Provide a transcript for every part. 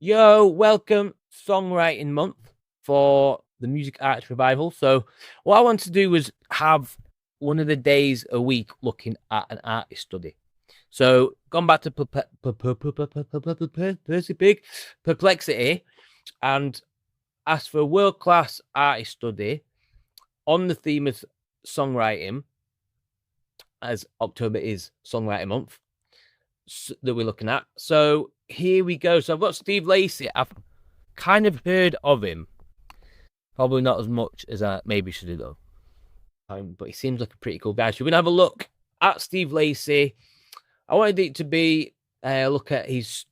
Yo, welcome Songwriting Month for the Music Arts Revival. So, what I want to do was have one of the days a week looking at an artist study. So, gone back to Perplexity and asked for a world class artist study on the theme of songwriting, as October is Songwriting Month that we're looking at. So, here we go. So, I've got Steve Lacy. I've kind of heard of him. Probably not as much as I maybe should have done. But he seems like a pretty cool guy. So we're going to have a look at Steve Lacy. I wanted it to be a look at his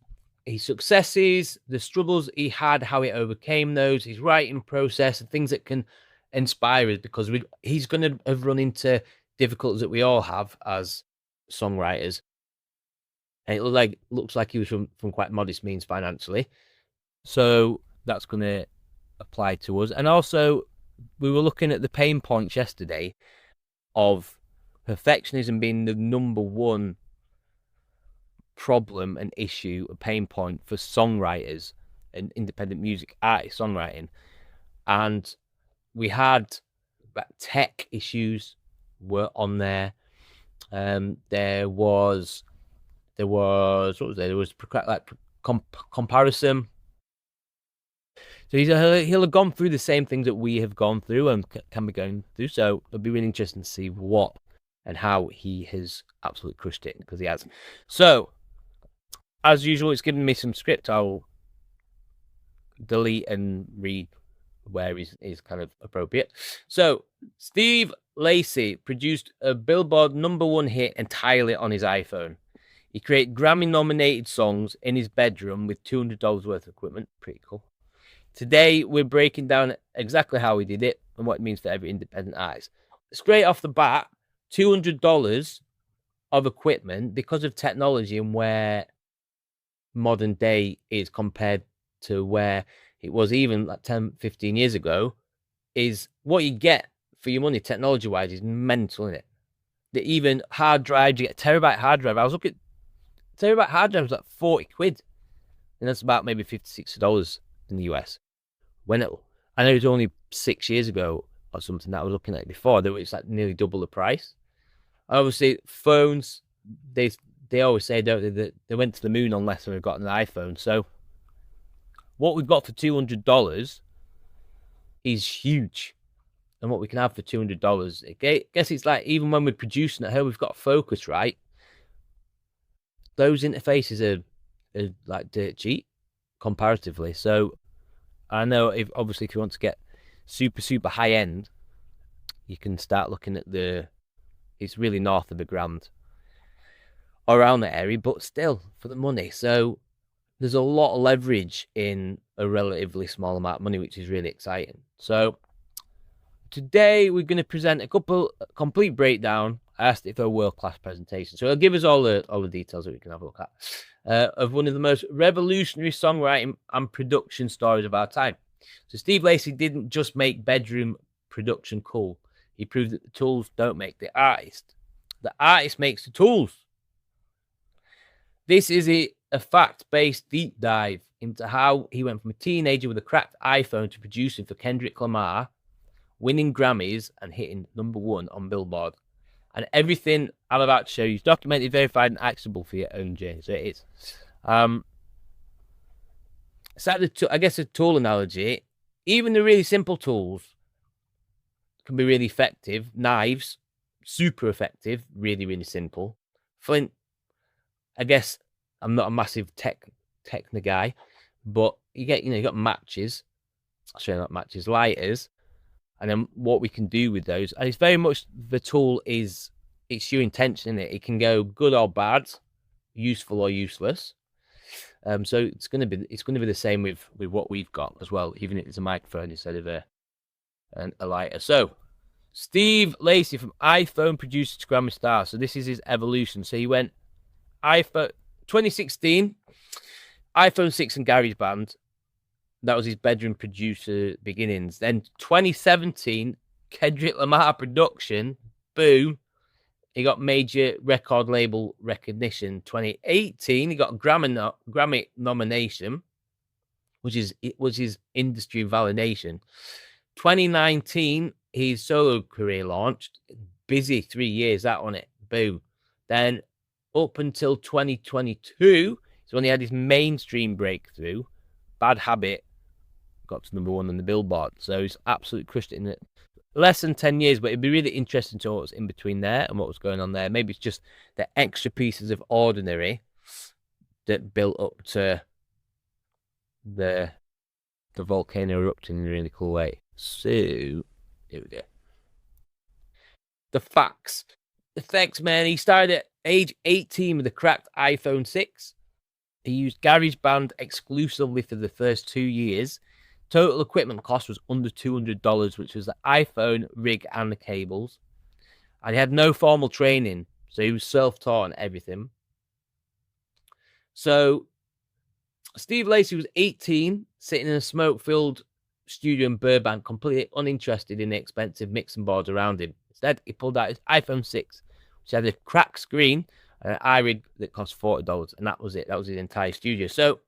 successes, the struggles he had, how he overcame those, his writing process, and things that can inspire us, because he's going to have run into difficulties that we all have as songwriters. And it looks like he was from quite modest means financially. So that's going to apply to us. And also, we were looking at the pain points yesterday of perfectionism being the number one problem and issue, a pain point for songwriters and independent music artists songwriting. And we had tech issues were on there. There was comparison. So he'll have gone through the same things that we have gone through and can be going through. So it'll be really interesting to see what and how he has absolutely crushed it, because he has. So, as usual, it's giving me some script. I'll delete and read where is kind of appropriate. So, Steve Lacy produced a Billboard #1 hit entirely on his iPhone. He created Grammy-nominated songs in his bedroom with $200 worth of equipment. Pretty cool. Today, we're breaking down exactly how he did it and what it means for every independent artist. Straight off the bat, $200 of equipment, because of technology and where modern day is compared to where it was even like 10, 15 years ago, is what you get for your money technology-wise is mental, isn't it? That even hard drives, you get terabyte hard drive. I was looking at terabyte hard drive was like 40 quid. And that's about maybe $50, $60 in the US. I know it was only 6 years ago or something that I was looking at it before, that it's like nearly double the price. Obviously, phones, they always say, don't they, that they went to the moon unless they've got an iPhone. So what we've got for $200 is huge. And what we can have for $200, I guess it's like, even when we're producing at home, we've got focus, right? Those interfaces are like dirt cheap comparatively. So I know if you want to get super high end, you can start looking at it's really north of $1,000 around that area, but still for the money. So there's a lot of leverage in a relatively small amount of money, which is really exciting. So today we're going to present a complete breakdown. I asked it for a world-class presentation, so it'll give us all the details that we can have a look at of one of the most revolutionary songwriting and production stories of our time. So Steve Lacy didn't just make bedroom production cool. He proved that the tools don't make the artist. The artist makes the tools. This is a fact-based deep dive into how he went from a teenager with a cracked iPhone to producing for Kendrick Lamar, winning Grammys and hitting #1 on Billboard. And everything I'm about to show you is documented, verified, and actionable for your own journey. So it is. I guess a tool analogy, even the really simple tools can be really effective. Knives, super effective, really, really simple. Flint, I guess I'm not a massive techno guy, but you got matches. Sorry, not matches, lighters. And then what we can do with those, and it's very much the tool it's your intention in it. It can go good or bad, useful or useless. So it's gonna be the same with what we've got as well, even if it's a microphone instead of a lighter. So Steve Lacy, from iPhone producer to Grammy star. So this is his evolution. So he went iPhone 2016, iPhone 6 and GarageBand. That was his bedroom producer beginnings. Then 2017, Kendrick Lamar production. Boom. He got major record label recognition. 2018, he got a Grammy nomination. which was his industry validation. 2019, his solo career launched. Busy 3 years that on it. Boom. Then up until 2022 is when he had his mainstream breakthrough. Bad Habit got to #1 on the Billboard. So he's absolutely crushed it in it. Less than 10 years, but it'd be really interesting to know what's in between there and what was going on there. Maybe it's just the extra pieces of Ordinary that built up to the volcano erupting in a really cool way. So, here we go. The facts. The facts, man. He started at age 18 with a cracked iPhone 6. He used GarageBand exclusively for the first 2 years. Total equipment cost was under $200, which was the iPhone, rig, and the cables. And he had no formal training, so he was self-taught on everything. So, Steve Lacy was 18, sitting in a smoke-filled studio in Burbank, completely uninterested in the expensive mixing boards around him. Instead, he pulled out his iPhone 6, which had a cracked screen and an iRig that cost $40, and that was it. That was his entire studio. So,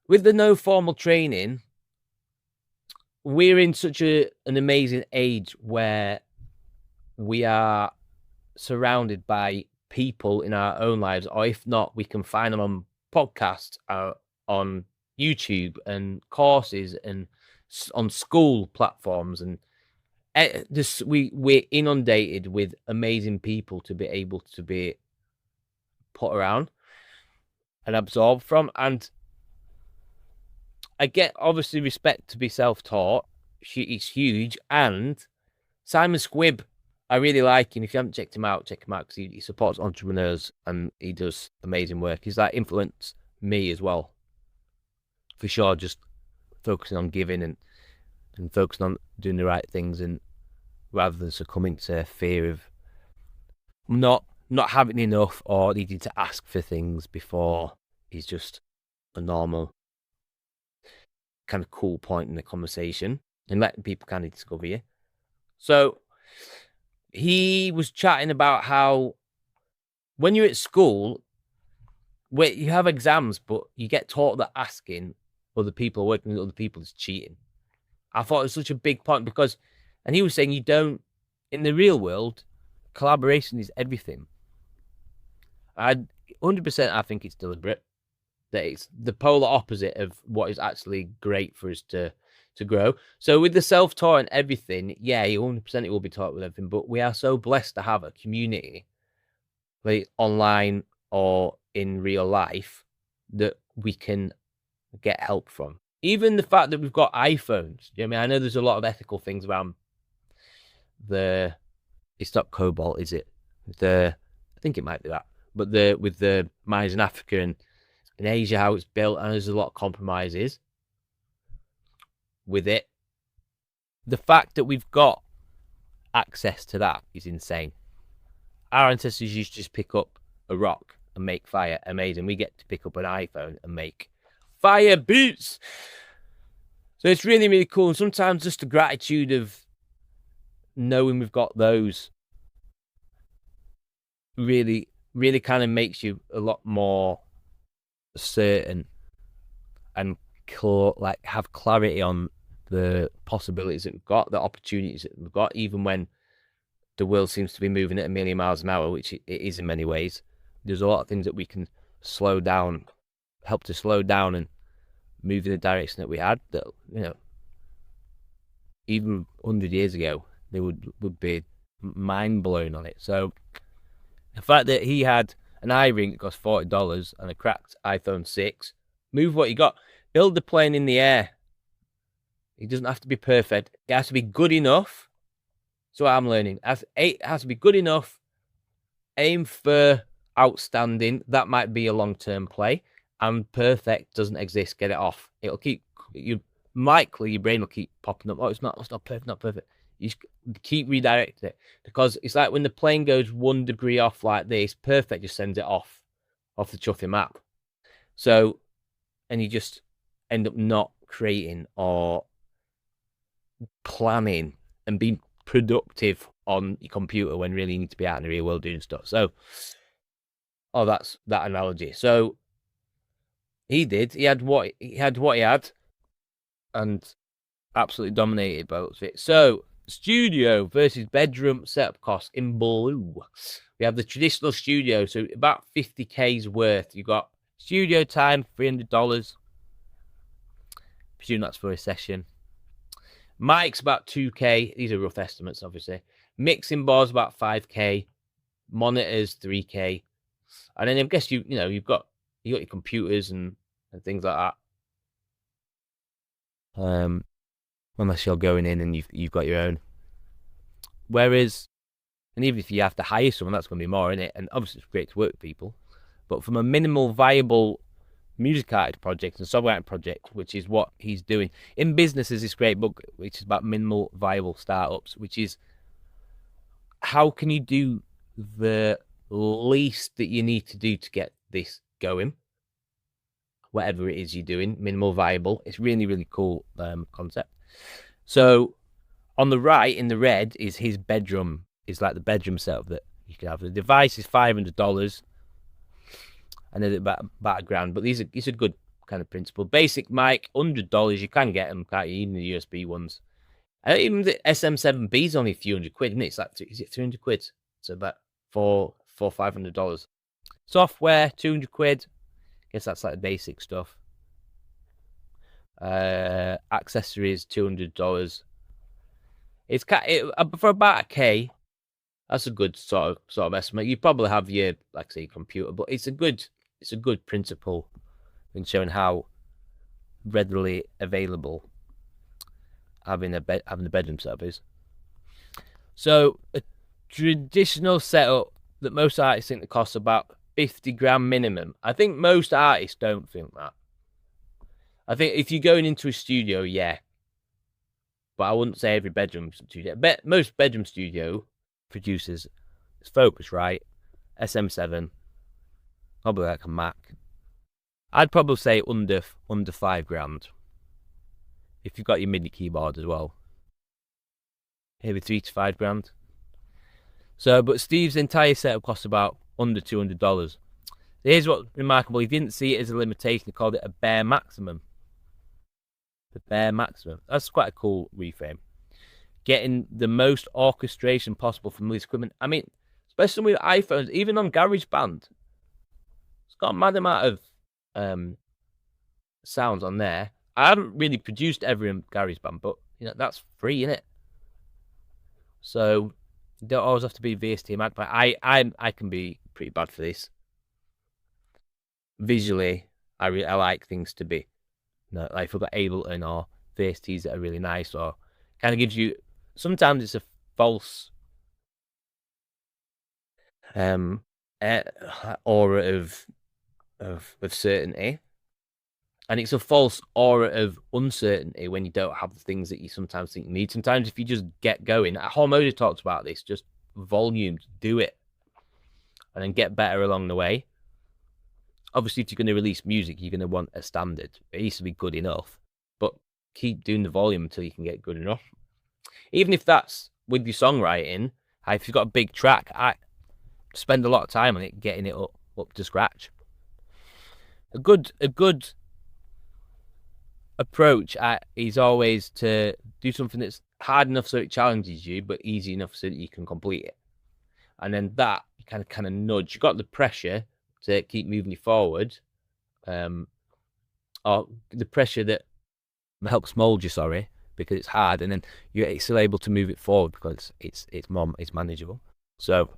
with the no formal training, we're in such an amazing age where we are surrounded by people in our own lives, or if not, we can find them on podcasts, on YouTube, and courses, and on school platforms, and we're inundated with amazing people to be able to be put around and absorb from. And I get, obviously, respect to be self-taught. It's huge. And Simon Squibb, I really like him. If you haven't checked him out, check him out, because he supports entrepreneurs and he does amazing work. He's like influenced me as well, for sure. Just focusing on giving and focusing on doing the right things, and rather than succumbing to fear of not having enough or needing to ask for things before is just a normal kind of cool point in the conversation and letting people kind of discover you. So he was chatting about how when you're at school, where you have exams, but you get taught that asking other people, working with other people, is cheating. I thought it was such a big point because, and he was saying, you don't, in the real world, collaboration is everything. 100% I think it's deliberate. That it's the polar opposite of what is actually great for us to grow. So with the self-taught and everything, yeah, 100% it will be taught with everything, but we are so blessed to have a community, like online or in real life, that we can get help from. Even the fact that we've got iPhones. You know what I mean? I know there's a lot of ethical things around it's not cobalt, is it? I think it might be that. But with the mines in Africa and in Asia, how it's built, and there's a lot of compromises with it. The fact that we've got access to that is insane. Our ancestors used to just pick up a rock and make fire. Amazing. We get to pick up an iPhone and make fire beats. So it's really, really cool. And sometimes just the gratitude of knowing we've got those really, really kind of makes you a lot more certain and have clarity on the possibilities that we've got, the opportunities that we've got, even when the world seems to be moving at 1,000,000 miles an hour, which it is in many ways. There's a lot of things that we can slow down, help to slow down and move in the direction that we had, that, you know, even 100 years ago, they would be mind-blowing on it. So the fact that he had an iRig that cost $40 and a cracked iPhone 6, move what you got. Build the plane in the air. It doesn't have to be perfect. It has to be good enough. So I'm learning. It has to be good enough. Aim for outstanding. That might be a long-term play. And perfect doesn't exist. Get it off. It'll keep your brain will keep popping up. Oh, it's not perfect, not perfect. You just keep redirecting it, because it's like when the plane goes 1 degree off like this, perfect just sends it off the chuffy map. So, and you just end up not creating or planning and being productive on your computer when really you need to be out in the real world doing stuff. So, that's that analogy. So He did. He had what he had, and absolutely dominated by what's it. So, studio versus bedroom setup costs in blue. We have the traditional studio, so about 50k's worth. You got studio time, $300. Presume that's for a session. Mic's about 2k. These are rough estimates, obviously. Mixing boards about 5k. Monitors 3k. And then I guess you've got your computers and things like that. Unless you're going in and you've got your own. Whereas, and even if you have to hire someone, that's going to be more, isn't it? And obviously it's great to work with people. But from a minimal viable music artist project and songwriting project, which is what he's doing. In Business is this great book, which is about minimal viable startups, which is how can you do the least that you need to do to get this going, whatever it is you're doing, minimal viable. It's really, really cool concept. So on the right in the red is his bedroom. It's like the bedroom setup that you can have. The device is $500 and then about $1,000, but it's a good kind of principle. Basic mic, $100. You can get them, can't you? Even the USB ones. Even the SM7B is only a few hundred quid, isn't it? It's like, is it 300 quid? So about $500. Software, 200 quid. Guess that's like the basic stuff. Accessories, $200. It's for about $1,000. That's a good sort of estimate. You probably have your, like say, computer, but it's a good principle in showing how readily available having the bedroom setup is. So a traditional setup that most artists think that costs about $50,000 minimum. I think most artists don't think that. I think if you're going into a studio, yeah, but I wouldn't say every bedroom studio. Most bedroom studio producers, it's focused right. SM7, probably like a Mac. I'd probably say under $5,000 if you've got your MIDI keyboard as well. Maybe $3,000 to $5,000. So, but Steve's entire setup costs about under $200. Here's what's remarkable: he didn't see it as a limitation; he called it a bare maximum. The bare maximum. That's quite a cool reframe. Getting the most orchestration possible from this equipment. I mean, especially with iPhones, even on GarageBand, it's got a mad amount of sounds on there. I haven't really produced every on GarageBand, but that's free, isn't it? So you don't always have to be VST mad, but I can be pretty bad for this. Visually, I like things to be, like if we've got Ableton or VSTs that are really nice, or kind of gives you. Sometimes it's a false aura of certainty, and it's a false aura of uncertainty when you don't have the things that you sometimes think you need. Sometimes if you just get going, Hormoda talks about this, just volume, do it, and then get better along the way. Obviously, if you're going to release music, you're going to want a standard. It needs to be good enough, but keep doing the volume until you can get good enough. Even if that's with your songwriting, if you've got a big track, I spend a lot of time on it, getting it up to scratch. A good approach is always to do something that's hard enough so it challenges you, but easy enough so that you can complete it. And then that you kind of nudge. You've got the pressure to keep moving you forward, or the pressure that helps mold you, because it's hard, and then you're still able to move it forward because it's manageable. So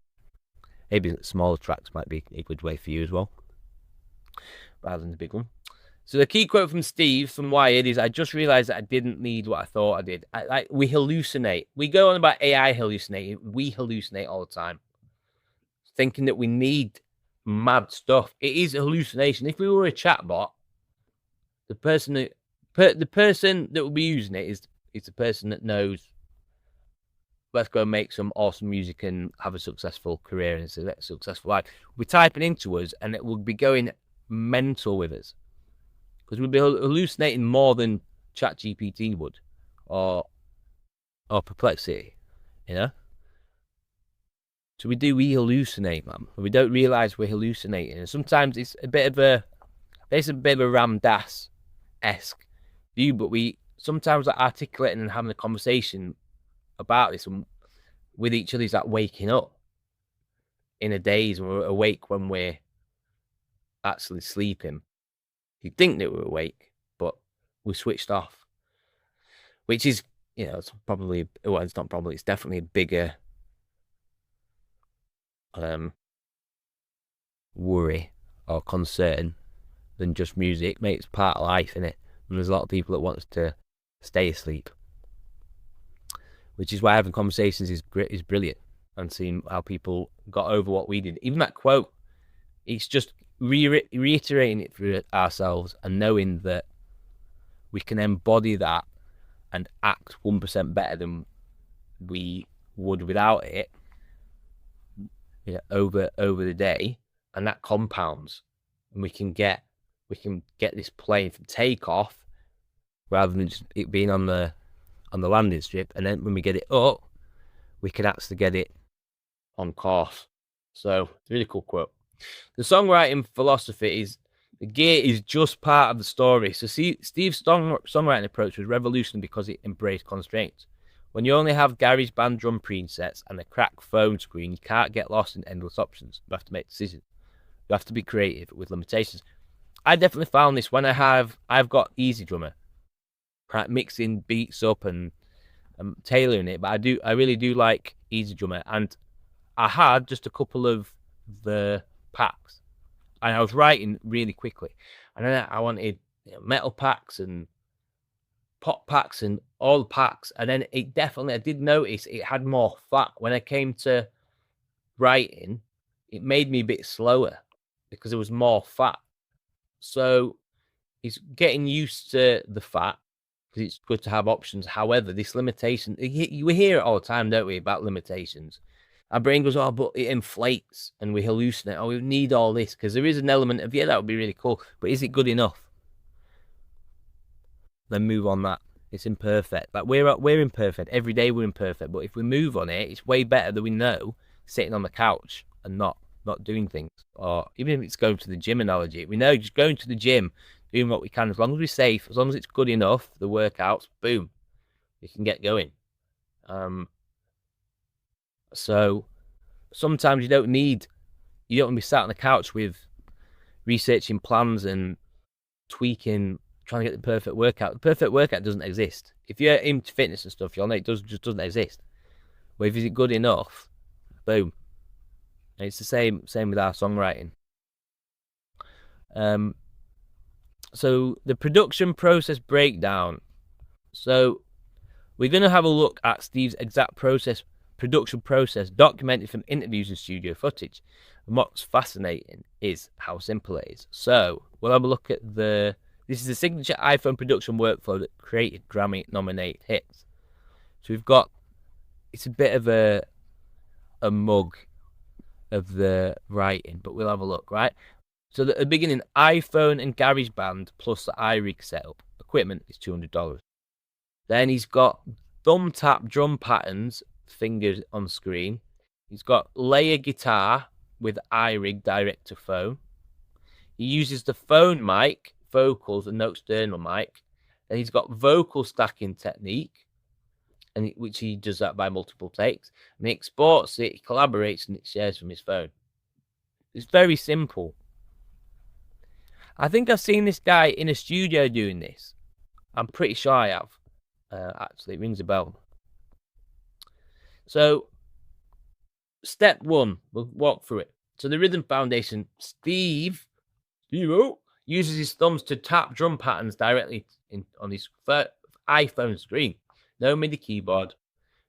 maybe smaller tracks might be a good way for you as well, rather than the big one. So the key quote from Steve from Wired is, "I just realized that I didn't need what I thought I did." We hallucinate. We go on about AI hallucinating. We hallucinate all the time, thinking that we need mad stuff. It is a hallucination. If we were a chatbot, the person that will be using it is the person that knows, let's go make some awesome music and have a successful career and a successful life. We're typing into us, and it will be going mental with us, because we'll be hallucinating more than ChatGPT would, or Perplexity, So we hallucinate, man. We don't realise we're hallucinating, and sometimes it's a bit of There's a bit of a Ram Dass-esque view, but we sometimes like articulating and having a conversation about this and with each other is like waking up in a daze, and we're awake when we're actually sleeping. You think that we're awake, but we switched off, which is, you know, it's probably, well, it's not probably, it's definitely a bigger worry or concern than just music. Mate, it's part of life, innit? And there's a lot of people that want to stay asleep, which is why having conversations is brilliant, and seeing how people got over what we did. Even that quote, it's just reiterating it for ourselves and knowing that we can embody that and act 1% better than we would without it, you know, over the day, and that compounds, and we can get this plane from takeoff rather than just it being on the landing strip, and then when we get it up, we can actually get it on course. So, really cool quote. The songwriting philosophy is the gear is just part of the story. So, see, Steve's songwriting approach was revolutionary because it embraced constraints. When you only have GarageBand drum presets and a cracked phone screen, you can't get lost in endless options. You have to make decisions. You have to be creative with limitations. I definitely found this when I've got Easy Drummer, right, mixing beats up and tailoring it, but I really do like Easy Drummer, and I had just a couple of the packs, and I was writing really quickly, and then I wanted, you know, metal packs and pop packs and all the packs, and then I did notice it had more fat when I came to writing. It made me a bit slower because there was more fat. So it's getting used to the fat because it's good to have options. However, this limitation, we hear it all the time, don't we, about limitations? Our brain goes, oh, but it inflates and we hallucinate. Oh, we need all this, because there is an element of, yeah, that would be really cool, but is it good enough? Then move on that. It's imperfect. Like we're imperfect. Every day we're imperfect, but if we move on it, it's way better than we know sitting on the couch and not doing things. Or even if it's going to the gym analogy, we know just going to the gym, doing what we can, as long as we're safe, as long as it's good enough, the workouts, boom, we can get going. So sometimes you don't want to be sat on the couch with researching plans and tweaking, trying to get the perfect workout. The perfect workout doesn't exist. If you're into fitness and stuff, you'll know it just doesn't exist. But if it's good enough, boom. And it's the same with our songwriting. So the production process breakdown. So we're going to have a look at Steve's exact production process documented from interviews and studio footage. And what's fascinating is how simple it is. So we'll have a look at this is the signature iPhone production workflow that created Grammy-nominated hits. So we've got, it's a bit of a mug of the writing, but we'll have a look, right? So at the beginning, iPhone and GarageBand plus the iRig setup. Equipment is $200. Then he's got thumb tap drum patterns, fingers on screen. He's got layer guitar with iRig direct to phone. He uses the phone mic, vocals, and no external mic. And he's got vocal stacking technique, and which he does that by multiple takes. And he exports it, he collaborates, and it shares from his phone. It's very simple. I think I've seen this guy in a studio doing this. I'm pretty sure I have. Actually, it rings a bell. So, step one, we'll walk through it. So the rhythm foundation, Steve uses his thumbs to tap drum patterns directly on his iPhone screen. No MIDI keyboard,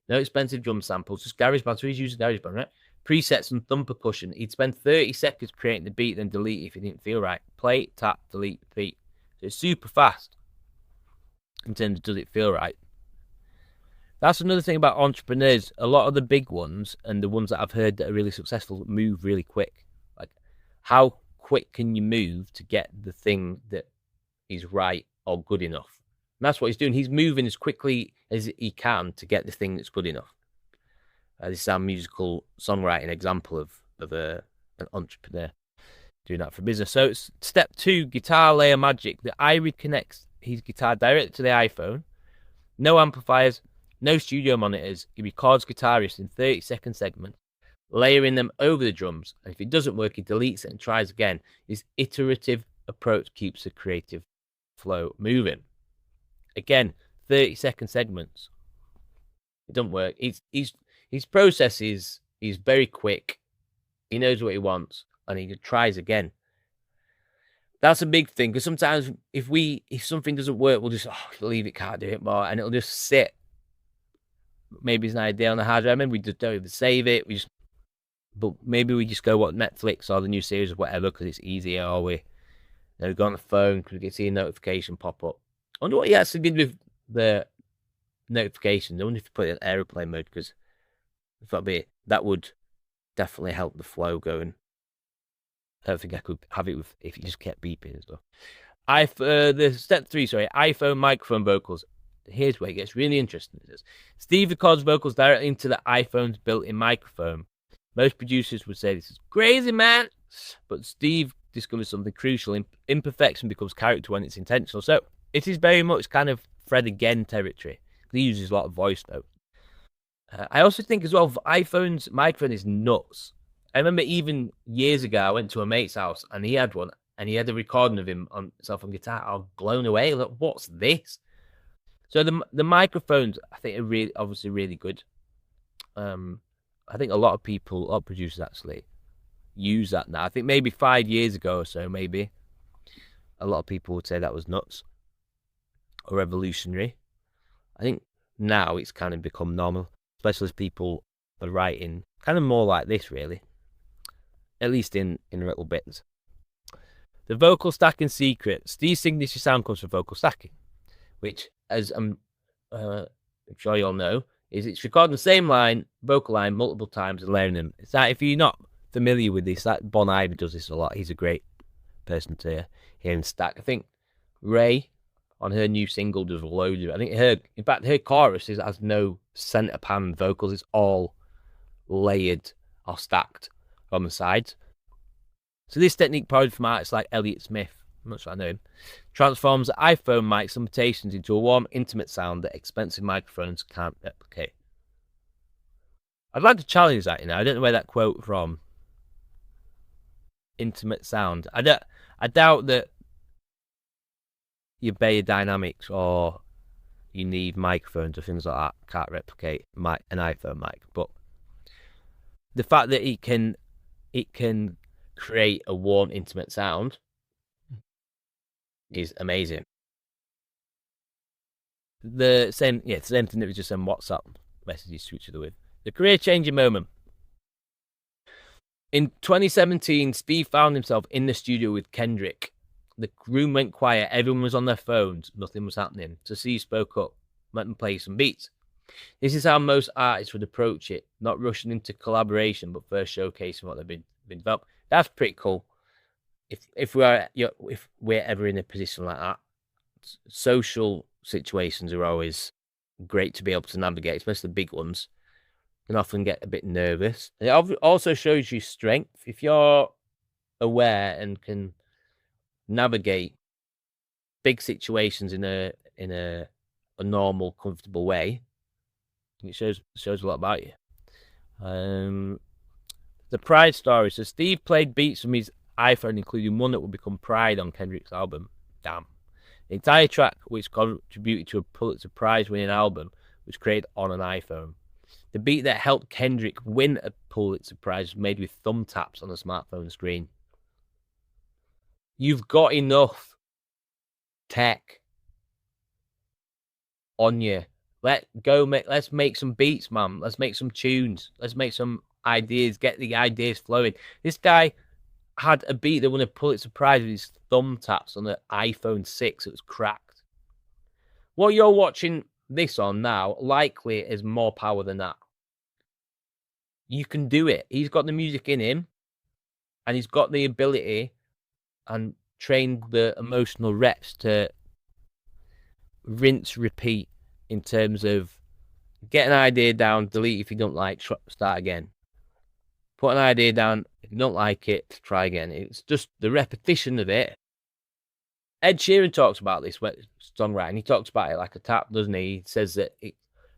no expensive drum samples, just GarageBand. So he's using GarageBand, right? Presets and thumb percussion. He'd spend 30 seconds creating the beat, then delete it if it didn't feel right. Play, tap, delete, repeat. So it's super fast in terms of does it feel right. That's another thing about entrepreneurs. A lot of the big ones and the ones that I've heard that are really successful move really quick. Like, how quick can you move to get the thing that is right or good enough? And that's what he's doing. He's moving as quickly as he can to get the thing that's good enough. This is our musical songwriting example of an entrepreneur. doing that for business. So it's step 2, guitar layer magic. The iRig connects his guitar directly to the iPhone. No amplifiers, no studio monitors. He records guitarists in 30-second segments, layering them over the drums. And if it doesn't work, he deletes it and tries again. His iterative approach keeps the creative flow moving. Again, 30-second segments. It doesn't work. His process is very quick. He knows what he wants, and he tries again. That's a big thing, because sometimes if something doesn't work, we'll just leave it, can't do it more, and it'll just sit. Maybe it's an idea on the hard drive. Maybe we just don't even save it. But maybe we just go watch Netflix or the new series or whatever because it's easier. Or we go on the phone because we can see a notification pop up. I wonder what he actually did with the notifications. I wonder if you put it in airplane mode, because that would definitely help the flow going. I don't think I could have it if it just kept beeping and stuff. The step 3, iPhone microphone vocals. Here's where it gets really interesting. Steve records vocals directly into the iPhone's built-in microphone. Most producers would say this is crazy, man. But Steve discovers something crucial. Imperfection becomes character when it's intentional. So it is very much kind of Fred again territory. He uses a lot of voice notes. I also think as well, iPhone's microphone is nuts. I remember even years ago, I went to a mate's house and he had one, and he had a recording of himself on guitar. I was blown away. Like, what's this? So the microphones, I think, are obviously really good. I think a lot of producers actually use that now. I think maybe 5 years ago or so, maybe a lot of people would say that was nuts or revolutionary. I think now it's kind of become normal, especially as people are writing kind of more like this, really. At least in little bits. The vocal stacking secret. Steve's signature sound comes from vocal stacking, which, as I'm sure you all know, is it's recording the same vocal line, multiple times and layering them. It's that if you're not familiar with this, that Bon Iver does this a lot. He's a great person to hear him stack. I think Ray on her new single does loads of it. I think her chorus has no center pan vocals. It's all layered or stacked on the sides. So this technique borrowed from artists like Elliott Smith, I'm not sure I know him, transforms iPhone mic limitations into a warm, intimate sound that expensive microphones can't replicate. I'd like to challenge that, I don't know where that quote from. Intimate sound. I doubt that your Beyerdynamics or you need microphones or things like that can't replicate an iPhone mic, but the fact that it can create a warm, intimate sound is amazing. The same thing that we just sent WhatsApp messages to each other with. The career-changing moment. In 2017, Steve found himself in the studio with Kendrick. The room went quiet. Everyone was on their phones. Nothing was happening. So Steve spoke up, let them play some beats. This is how most artists would approach it, not rushing into collaboration, but first showcasing what they've been developed. That's pretty cool. If we're ever in a position like that, social situations are always great to be able to navigate, especially the big ones. You can often get a bit nervous. It also shows you strength. If you're aware and can navigate big situations in a normal, comfortable way, it shows a lot about you. The Pride story. So Steve played beats from his iPhone, including one that would become Pride on Kendrick's album. Damn. The entire track, which contributed to a Pulitzer Prize-winning album, was created on an iPhone. The beat that helped Kendrick win a Pulitzer Prize was made with thumb taps on a smartphone screen. You've got enough tech on you. Let's make some beats, man. Let's make some tunes. Let's make some ideas. Get the ideas flowing. This guy had a beat that won a Pulitzer Prize with his thumb taps on an iPhone 6. It was cracked. What you're watching this on now likely is more power than that. You can do it. He's got the music in him, and he's got the ability and trained the emotional reps to rinse, repeat in terms of get an idea down, delete if you don't like, start again. put an idea down. If you don't like it, try again. It's just the repetition of it. Ed Sheeran talks about this songwriting. He talks about it like a tap, doesn't he? He says that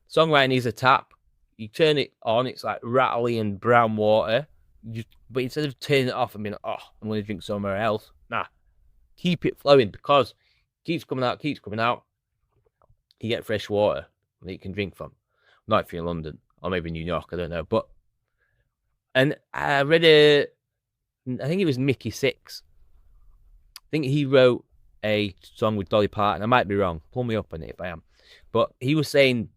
songwriting is a tap. You turn it on, it's like rattly and brown water. But instead of turning it off and being like, oh, I'm going to drink somewhere else, nah, keep it flowing, because it keeps coming out. You get fresh water that you can drink from. Not if you're in London or maybe New York, I don't know. And I read I think it was Mickey Six. I think he wrote a song with Dolly Parton. I might be wrong. Pull me up on it if I am. But he was saying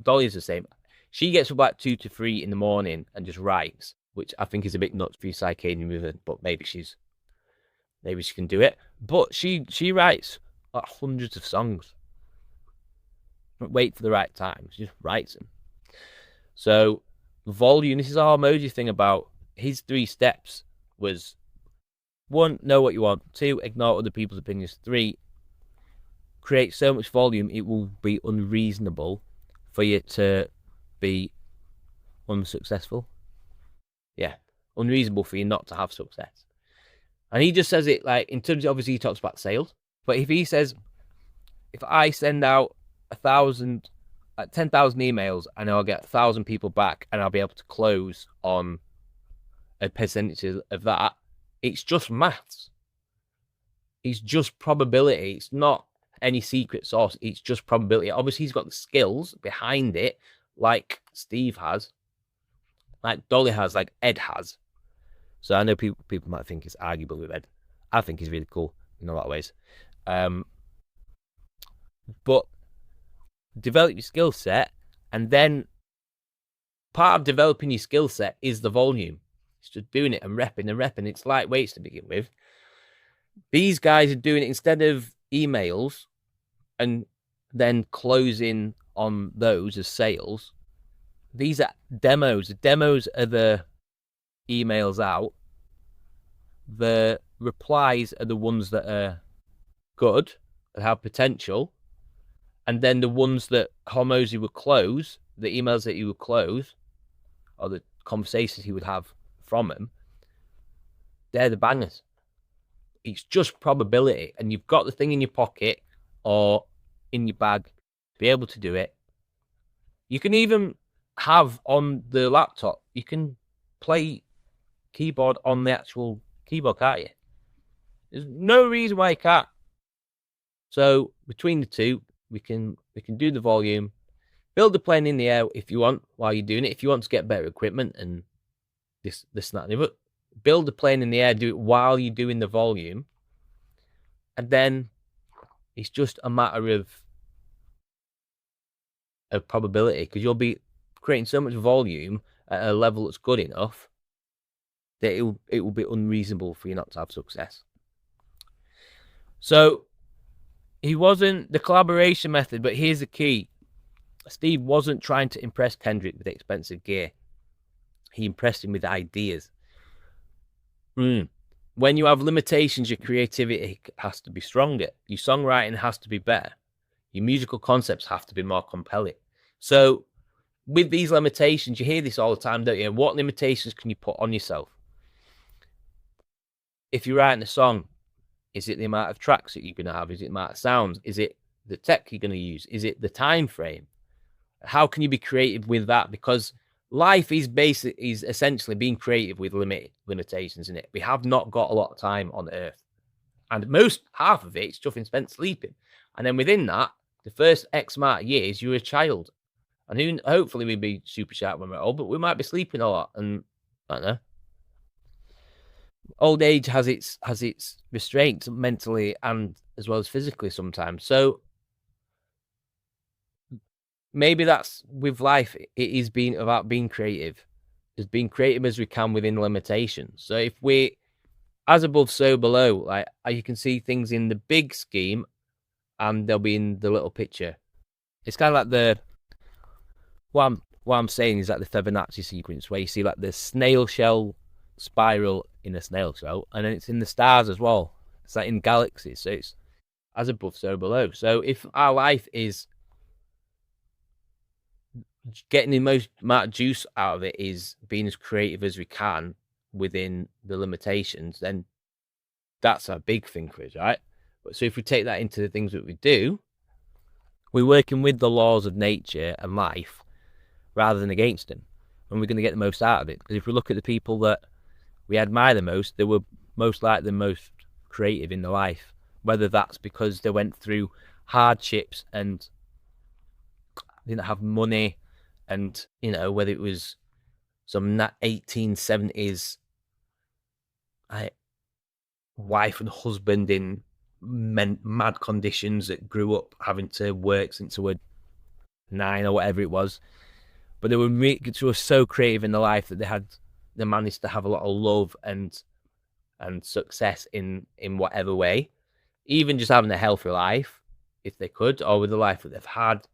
Dolly's the same. She gets up like 2 to 3 in the morning and just writes, which I think is a bit nuts for your circadian rhythm, but maybe she can do it. But she writes like hundreds of songs. Don't wait for the right time. She just writes them. So volume, this is our emoji thing about his 3 steps was 1, know what you want. 2, ignore other people's opinions. 3, create so much volume it will be unreasonable for you to be unsuccessful. Yeah, unreasonable for you not to have success. And he just says it like, in terms of, obviously he talks about sales, but if he says, if I send out 10,000 emails and I'll get 1,000 people back and I'll be able to close on a percentage of that, it's just maths. It's just probability. It's not any secret sauce. It's just probability. Obviously, he's got the skills behind it, like Steve has, like Dolly has, like Ed has. So I know people might think it's arguable with Ed. I think he's really cool in a lot of ways. But develop your skill set, and then part of developing your skill set is the volume. It's just doing it and repping. It's light weights to begin with. These guys are doing it instead of emails and then closing on those as sales. These are demos. The demos are the emails out. The replies are the ones that are good and have potential. And then the ones that Hormozy would close, the emails that he would close, or the conversations he would have from him, they're the bangers. It's just probability. And you've got the thing in your pocket or in your bag to be able to do it. You can even have on the laptop, you can play keyboard on the actual keyboard, can't you? There's no reason why you can't. So between the two, we can do the volume, build the plane in the air if you want while you're doing it. If you want to get better equipment and this, that, and the other, build the plane in the air, do it while you're doing the volume. And then it's just a matter of probability, because you'll be creating so much volume at a level that's good enough that it will be unreasonable for you not to have success. So he wasn't the collaboration method, but here's the key. Steve wasn't trying to impress Kendrick with expensive gear. He impressed him with ideas. When you have limitations, your creativity has to be stronger. Your songwriting has to be better. Your musical concepts have to be more compelling. So with these limitations, you hear this all the time, don't you? What limitations can you put on yourself? If you're writing a song, is it the amount of tracks that you're going to have? Is it the amount of sounds? Is it the tech you're going to use? Is it the time frame? How can you be creative with that? Because life is essentially being creative with limitations in it. We have not got a lot of time on Earth, and half of it is just spent sleeping. And then within that, the first X amount of years, you're a child, and hopefully we'll be super sharp when we're old, but we might be sleeping a lot, and I don't know. Old age has its restraints mentally and as well as physically sometimes. So maybe that's with life. It is about being creative. It's being creative as we can within limitations. So if we, as above, so below, like you can see things in the big scheme and they'll be in the little picture. It's kind of like what I'm saying is like the Fibonacci sequence, where you see like the snail shell spiral in a snail shell, and then it's in the stars as well. It's like in galaxies. So it's as above, so below. So if our life is getting the most amount of juice out of it is being as creative as we can within the limitations, then that's a big thing for us, right? But so if we take that into the things that we do, we're working with the laws of nature and life rather than against them, and we're going to get the most out of it. Because if we look at the people that we admire the most, they were most likely the most creative in their life, whether that's because they went through hardships and didn't have money, and whether it was some 1870s wife and husband in mad conditions that grew up having to work since they were 9 or whatever it was, but they were so creative in their life that they managed to have a lot of love and success in whatever way, even just having a healthy life if they could, or with the life that they've had,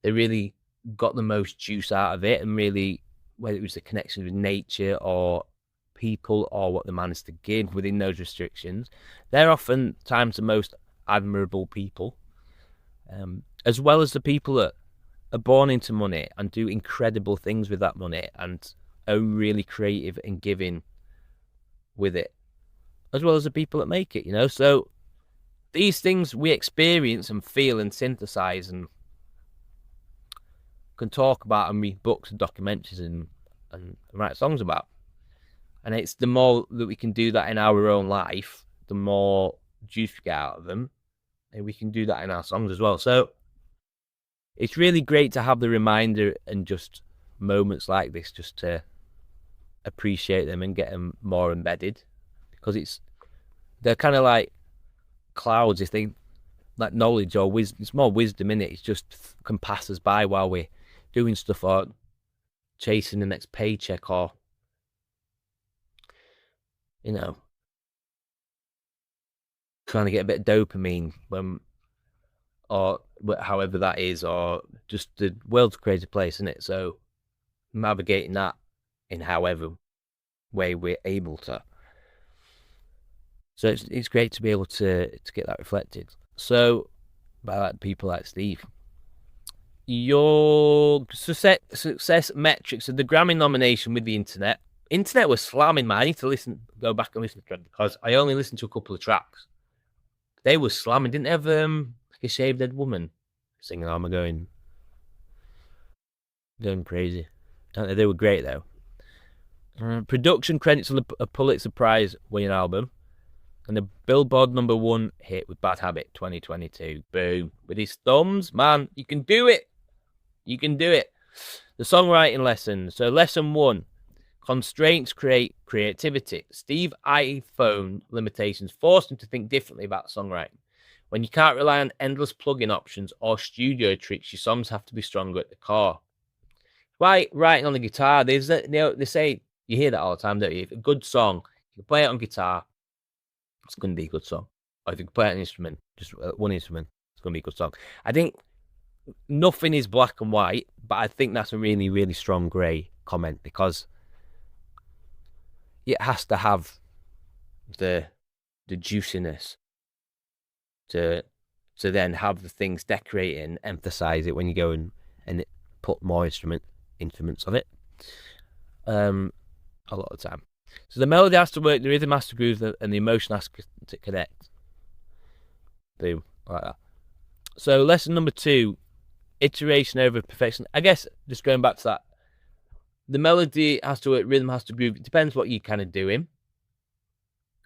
they really got the most juice out of it. And really, whether it was the connection with nature or people or what they managed to give within those restrictions, they're oftentimes the most admirable people, as well as the people that are born into money and do incredible things with that money and are really creative and giving with it, as well as the people that make it, so these things we experience and feel and synthesize and can talk about and read books and documentaries and write songs about. And it's the more that we can do that in our own life, the more juice we get out of them, and we can do that in our songs as well. So it's really great to have the reminder and just moments like this just to appreciate them and get them more embedded, because they're kind of like clouds. If they like knowledge or wisdom, it's more wisdom in it. It's just can pass us by while we're doing stuff or chasing the next paycheck or trying to get a bit of dopamine or however that is, or just the world's a crazy place, isn't it? So navigating that in however way we're able to. So it's great to be able to get that reflected. So by people like Steve, your success metrics of the Grammy nomination with the internet was slamming, man. I need to go back and listen to it because I only listened to a couple of tracks. They were slamming. Didn't they have like a shaved head woman singing "I'm going crazy"? Don't they? They were great though. Production credits on a Pulitzer Prize winning album, and the Billboard #1 hit with Bad Habit 2022. Boom. With his thumbs, man, you can do it. You can do it. The songwriting lesson. So lesson 1, constraints create creativity. Steve iPhone limitations forced him to think differently about songwriting. When you can't rely on endless plugin options or studio tricks, your songs have to be stronger at the core. Right, writing on the guitar, they say, you hear that all the time, don't you? If a good song, you play it on guitar, it's going to be a good song. Or if you play an instrument, just one instrument, it's going to be a good song. I think nothing is black and white, but I think that's a really, really strong grey comment, because it has to have the juiciness to then have the things decorate and emphasize it when you go and put more instruments on it. A lot of the time. So the melody has to work, the rhythm has to groove, and the emotion has to connect. Boom, like that. So lesson number 2, iteration over perfection. I guess just going back to that, the melody has to work, rhythm has to groove. It depends what you're kind of doing,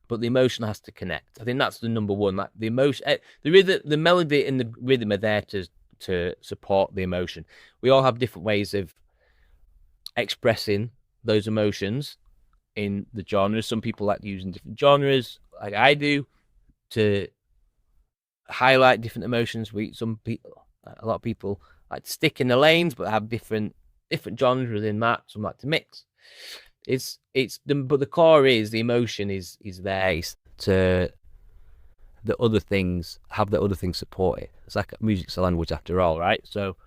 but the emotion has to connect. I think that's the number 1. Like the emotion, the melody and the rhythm are there to support the emotion. We all have different ways of expressing those emotions in the genres. Some people like using different genres, like I do, to highlight different emotions. A lot of people like to stick in the lanes, but have different genres within that. Some like to mix. But the core is the emotion is there to the other things, have the other things support it. It's like music's a language after all, right? So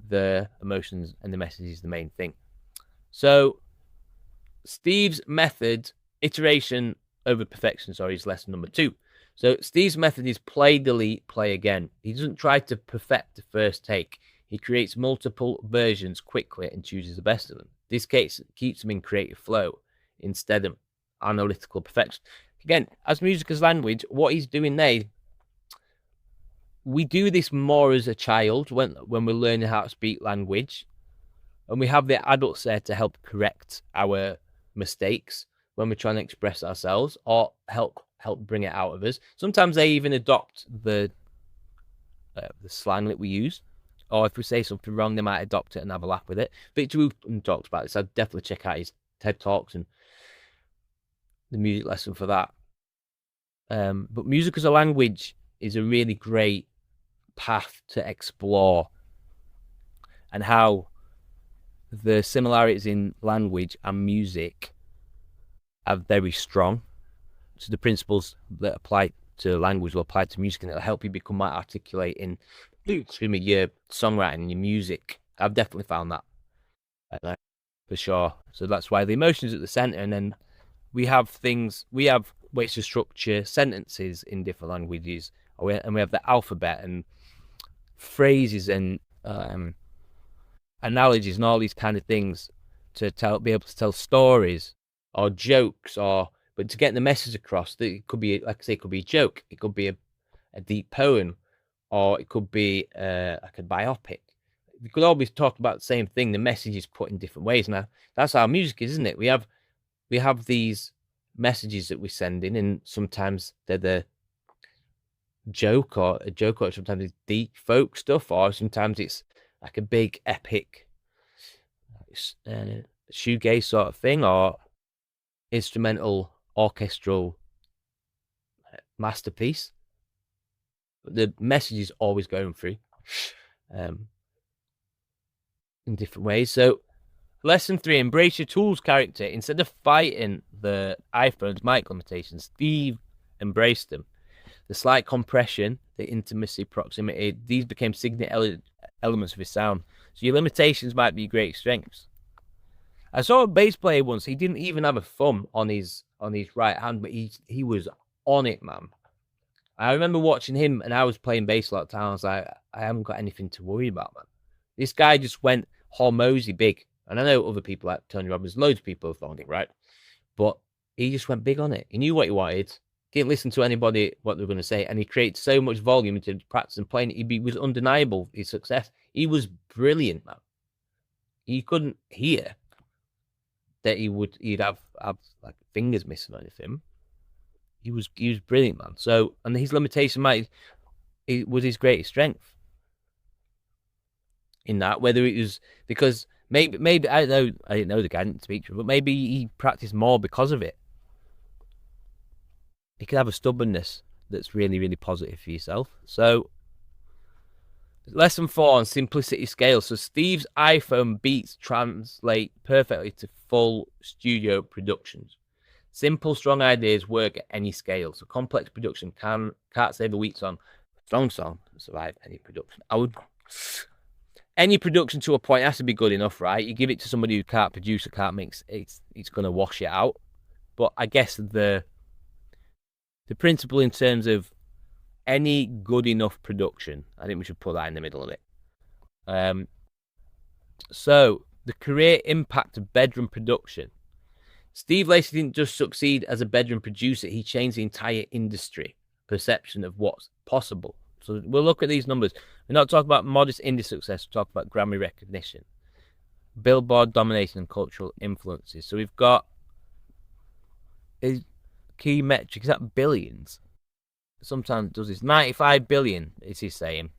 the emotions and the message is the main thing. So Steve's method, iteration over perfection, is lesson number 2. So Steve's method is play, delete, play again. He doesn't try to perfect the first take. He creates multiple versions quickly and chooses the best of them. This keeps him in creative flow instead of analytical perfection. Again, as music as language, what he's doing there, we do this more as a child when we're learning how to speak language, and we have the adults there to help correct our mistakes when we're trying to express ourselves or help bring it out of us. Sometimes they even adopt the slang that we use, or if we say something wrong, they might adopt it and have a laugh with it. Victor Wooten talks about this. I'd definitely check out his TED Talks and the music lesson for that. But music as a language is a really great path to explore, and how the similarities in language and music are very strong. So the principles that apply to language will apply to music, and it'll help you become more articulate in your songwriting and your music. I've definitely found that for sure. So that's why the emotion is at the center, and then we have ways to structure sentences in different languages, and we have the alphabet and phrases and analogies and all these kind of things to be able to tell stories or jokes, but to get the message across, that it could be, like I say, it could be a joke, it could be a deep poem, or it could be like a biopic. We could always talk about the same thing. The message is put in different ways. Now that's how music is, isn't it? We have these messages that we send in, and sometimes they're the joke, or sometimes it's deep folk stuff, or sometimes it's like a big epic shoegaze sort of thing, or instrumental orchestral masterpiece. But the message is always going through in different ways. So lesson 3, embrace your tool's character. Instead of fighting the iPhone's mic limitations, Steve embraced them. The slight compression, the intimacy, proximity, these became signature elements of his sound. So your limitations might be great strengths. I saw a bass player once, he didn't even have a thumb on his right hand, but he was on it, man. I remember watching him, and I was playing bass a lot of times. I was like, I haven't got anything to worry about, man. This guy just went hormosy big. And I know other people like Tony Robbins, loads of people have thought it, right? But he just went big on it. He knew what he wanted. Didn't listen to anybody, what they were going to say. And he created so much volume into practice and playing it. He was undeniable, his success. He was brilliant, man. You couldn't hear that he'd have like fingers missing or anything. He was brilliant, man. So, and his limitation it was his greatest strength in that, whether it was because maybe I didn't know the guy, I didn't speak to him, but maybe he practiced more because of it. You can have a stubbornness that's really, really positive for yourself. So lesson 4 on simplicity scale. So Steve's iPhone beats translate perfectly to full studio productions. Simple, strong ideas work at any scale. So complex production can't save a weak song. Strong song survive any production. Any production to a point has to be good enough, right? You give it to somebody who can't produce or can't mix, it's going to wash it out. But I guess the principle in terms of any good enough production, I think we should put that in the middle of it. So the career impact of bedroom production. Steve Lacy didn't just succeed as a bedroom producer, he changed the entire industry perception of what's possible. So we'll look at these numbers. We're not talking about modest indie success, we're talking about Grammy recognition, Billboard domination, and cultural influences. So we've got a key metric, is that billions? Sometimes it does this. 95 billion is he saying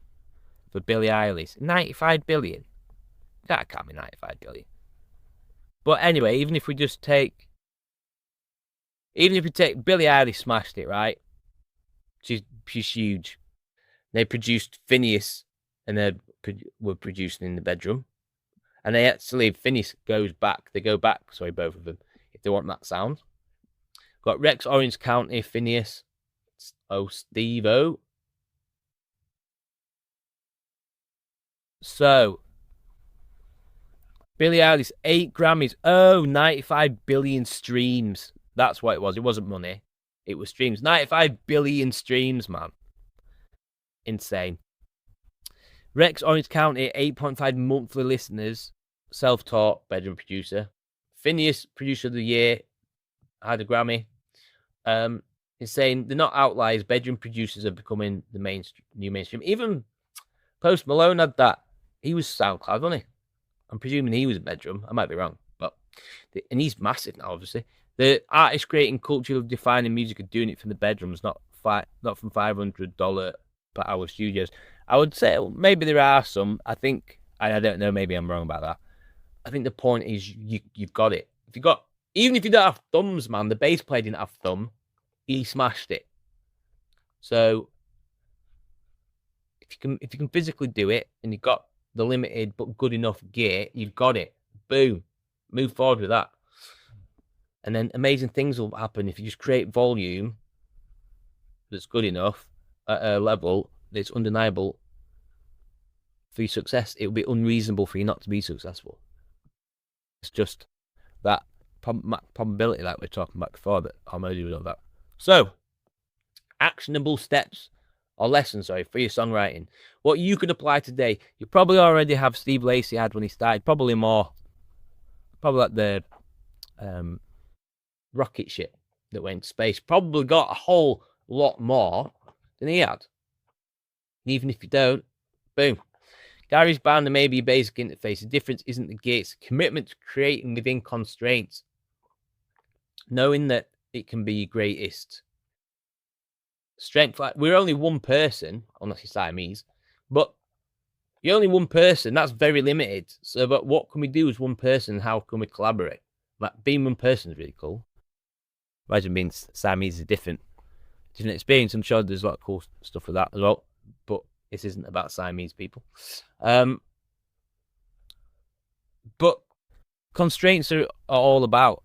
for Billie Eilish. 95 billion? That can't be 95 billion. But anyway, even if we take Billie Eilish smashed it, right? She's huge. They produced Phineas, and they were producing in the bedroom. And they actually, Phineas they go back, both of them, if they want that sound. Got Rex Orange County, Phineas, Steve-O. So, Billie Eilish, 8 Grammys. 95 billion streams. That's what it was. It wasn't money. It was streams. 95 billion streams, man. Insane. Rex Orange County, 8.5 monthly listeners, self-taught bedroom producer. Phineas, producer of the year, had a Grammy. He's saying they're not outliers. Bedroom producers are becoming the new mainstream. Even Post Malone had that. He was SoundCloud, wasn't he? I'm presuming he was a bedroom. I might be wrong, and he's massive now. Obviously, the artists creating culture of defining music are doing it from the bedrooms, not from $500 per hour studios. I would say maybe there are some. I think I don't know. Maybe I'm wrong about that. I think the point is you've got it. Even if you don't have thumbs, man, the bass player didn't have thumb. He smashed it. So if you can physically do it and you've got the limited but good enough gear, you've got it. Boom. Move forward with that. And then amazing things will happen if you just create volume that's good enough at a level that's undeniable for your success. It will be unreasonable for you not to be successful. It's just that probability like we were talking about before that Harmony was all about. So, actionable steps or lessons, for your songwriting. What you could apply today. You probably already have Steve Lacy had when he started. Probably more. Probably like the rocket ship that went to space. Probably got a whole lot more than he had. And even if you don't, boom. Gary's band and maybe your basic interface. The difference isn't the gear, it's commitment to creating within constraints. Knowing that it can be your greatest strength. Like, we're only one person, unless you're Siamese, but you're only one person. That's very limited. So, but what can we do as one person? How can we collaborate? Like, being one person is really cool. Imagine being Siamese is a different experience. I'm sure there's a lot of cool stuff with that as well. But this isn't about Siamese people. But constraints are all about.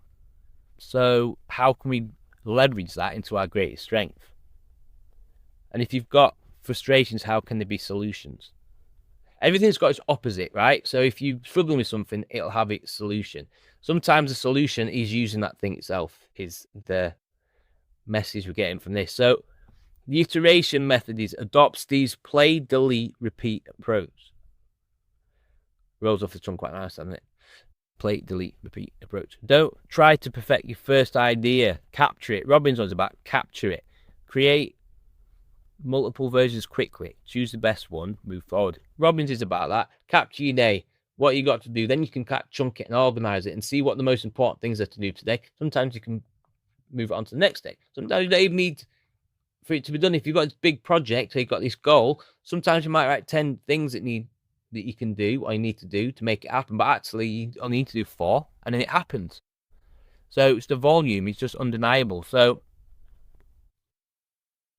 So how can we leverage that into our greatest strength? And if you've got frustrations, how can there be solutions? Everything's got its opposite, right? So if you're struggling with something, it'll have its solution. Sometimes the solution is using that thing itself, is the message we're getting from this. So the iteration method is adopt Steve's play, delete, repeat approach. Rolls off the tongue quite nice, doesn't it? Play, delete, repeat approach. Don't try to perfect your first idea. Capture it. Robin's one's about capture it. Create multiple versions quickly. Choose the best one. Move forward. Robin's is about that. Capture your day. What you got to do. Then you can chunk it and organize it and see what the most important things are to do today. Sometimes you can move it on to the next day. Sometimes you don't even need for it to be done. If you've got this big project, so you've got this goal, sometimes you might write 10 things that you can do or you need to do to make it happen, but actually you only need to do 4 and then it happens. So it's the volume, it's just undeniable. So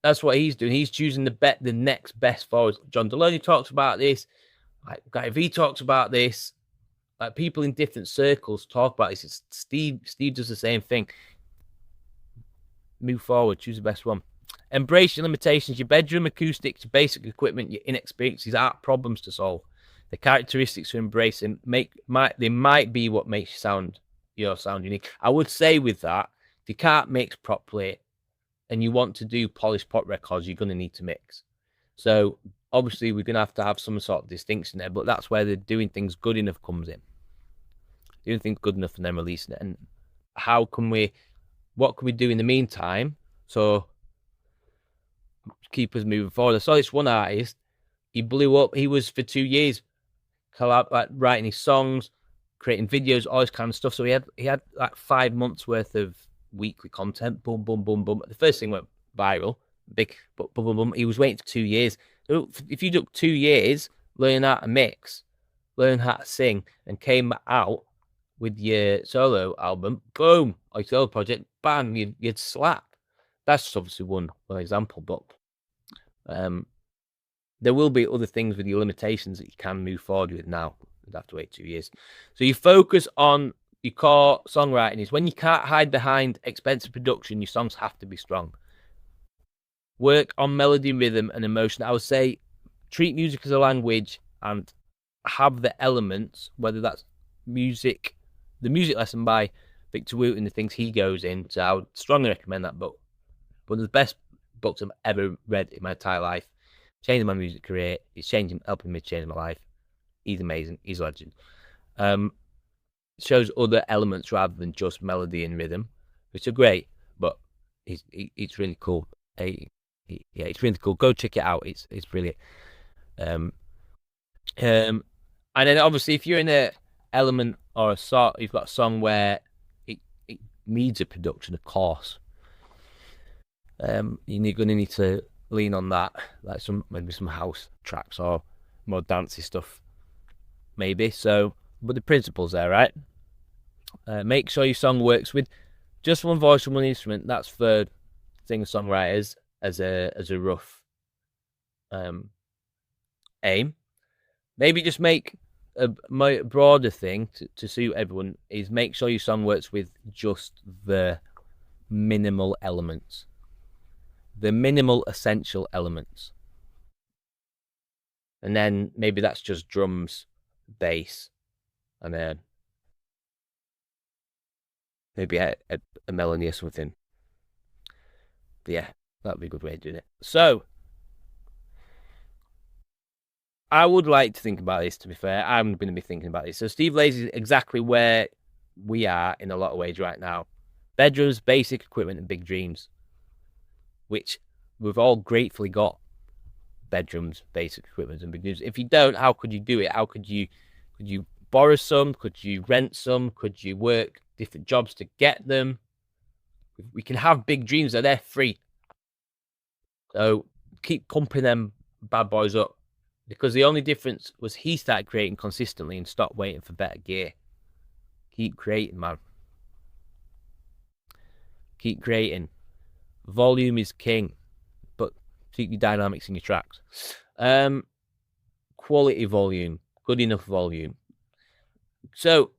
that's what he's doing. He's choosing the next best forward. John Delaney talks about this. Like Guy V talks about this. Like people in different circles talk about this. Steve does the same thing. Move forward, choose the best one. Embrace your limitations. Your bedroom acoustics, your basic equipment, your inexperiences aren't problems to solve. The characteristics to embrace and they might be what makes your sound unique. I would say with that, if you can't mix properly and you want to do polished pop records, you're going to need to mix. So obviously we're going to have some sort of distinction there, but that's where the doing things good enough comes in. Doing things good enough and then releasing it. And what can we do in the meantime? So keep us moving forward. I saw this one artist, he blew up. He was for 2 years writing his songs, creating videos, all this kind of stuff. So he had like 5 months worth of weekly content. Boom, boom, boom, boom. The first thing went viral, big, but boom, boom, boom. He was waiting for 2 years. If you took 2 years, learn how to mix, learn how to sing, and came out with your solo album, boom, or your solo project, bam, you'd slap. That's obviously one example, but there will be other things with your limitations that you can move forward with now. You'd have to wait 2 years. So you focus on your core songwriting. Is when you can't hide behind expensive production, your songs have to be strong. Work on melody, rhythm, and emotion. I would say treat music as a language and have the elements, whether that's music, the music lesson by Victor Woot and the things he goes into. I would strongly recommend that book. One of the best books I've ever read in my entire life. changing my music career. He's helping me change my life. He's amazing. He's a legend. Shows other elements rather than just melody and rhythm, which are great, but it's really cool. Yeah, it's really cool. Go check it out. It's brilliant. And then obviously if you're in a element or a song, you've got a song where it needs a production, of course. You're going to need to lean on that, like maybe some house tracks or more dancey stuff, maybe. So, but the principle's there, right? Make sure your song works with just one voice and one instrument. That's for singer-songwriters as a rough aim. Maybe just make a broader thing to suit everyone is make sure your song works with just the minimal elements, the minimal essential elements. And then maybe that's just drums, bass, and then maybe a melody or something. But yeah, that'd be a good way of doing it. So I would like to think about this, to be fair. I'm going to be thinking about this. So Steve Lacy is exactly where we are in a lot of ways right now. Bedrooms, basic equipment, and big dreams, which we've all gratefully got. Bedrooms, basic equipment, and big dreams. If you don't, how could you do it? How could you borrow some? Could you rent some? Could you work different jobs to get them? We can have big dreams, they're free. So keep pumping them bad boys up, because the only difference was he started creating consistently and stopped waiting for better gear. Keep creating, man. Keep creating. Volume is king, but keep your dynamics in your tracks. Quality volume, good enough volume. So,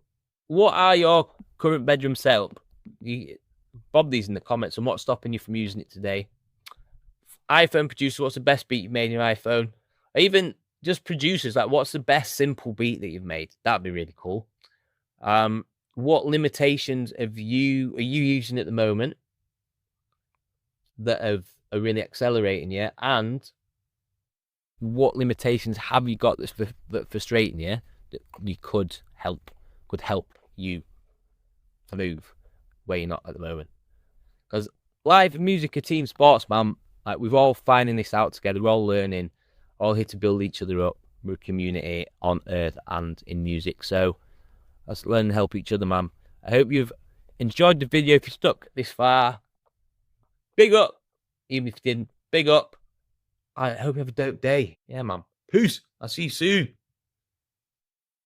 what are your current bedroom setup? Bob these in the comments, and what's stopping you from using it today? iPhone producer, what's the best beat you made in your iPhone? Or even just producers, like what's the best simple beat that you've made? That'd be really cool. What limitations are you using at the moment that are really accelerating you? And what limitations have you got that's frustrating you that you could help you move where you're not at the moment? Because live music, a team sports, man. Like, we're all finding this out together. We're all learning, all here to build each other up. We're a community on earth and in music. So let's learn and help each other, man. I hope you've enjoyed the video. If you stuck this far, big up. Even if you didn't, big up. I hope you have a dope day. Yeah, man. Peace. I'll see you soon.